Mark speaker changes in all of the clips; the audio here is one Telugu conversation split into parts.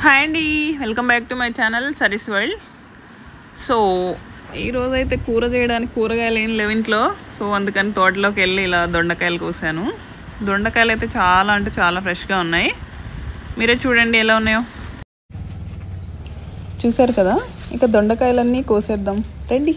Speaker 1: హాయ్ అండి, welcome back to my channel sarees world. So ఈరోజు అయితే కూర చేయడానికి కూరగాయలు ఏం లేవు ఇంట్లో. సో అందుకని తోటలోకి వెళ్ళి ఇలా దొండకాయలు కోసాను. దొండకాయలు అయితే చాలా అంటే చాలా ఫ్రెష్గా ఉన్నాయి. మీరే చూడండి ఎలా ఉన్నాయో. చూసారు కదా, ఇక దొండకాయలన్నీ కోసేద్దాం రండి.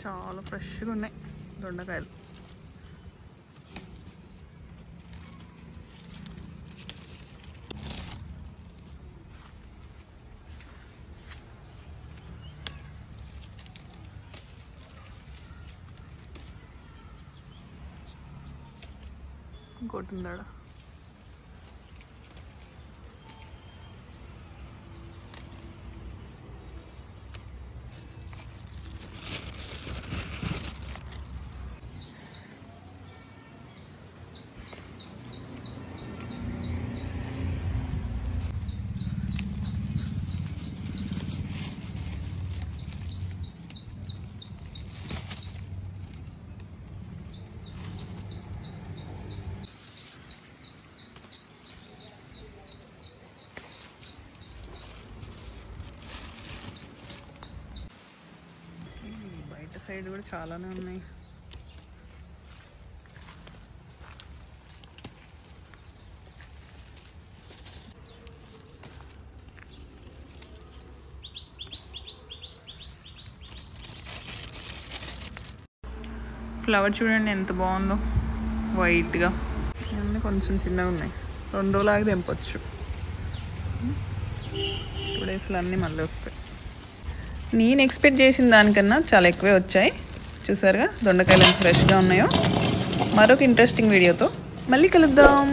Speaker 1: చాలా ఫ్రెష్గా ఉన్నాయి దొండకాయలు. ఇంకోటి ఉందాడ. సైడ్ కూడా చాలానే ఉన్నాయి. ఫ్లవర్ చూడండి ఎంత బాగుందో, వైట్గా. అన్నీ కొంచెం చిన్నగా ఉన్నాయి, 2 రోజులాగా తెంపొచ్చు. 2 డేస్లో అన్నీ మళ్ళీ వస్తాయి. నేను ఎక్స్పెక్ట్ చేసిన దానికన్నా చాలా ఎక్కువే వచ్చాయి. చూసారుగా దొండకాయలు ఎంత ఫ్రెష్గా ఉన్నాయో. మరొక ఇంట్రెస్టింగ్ వీడియోతో మళ్ళీ కలుద్దాం.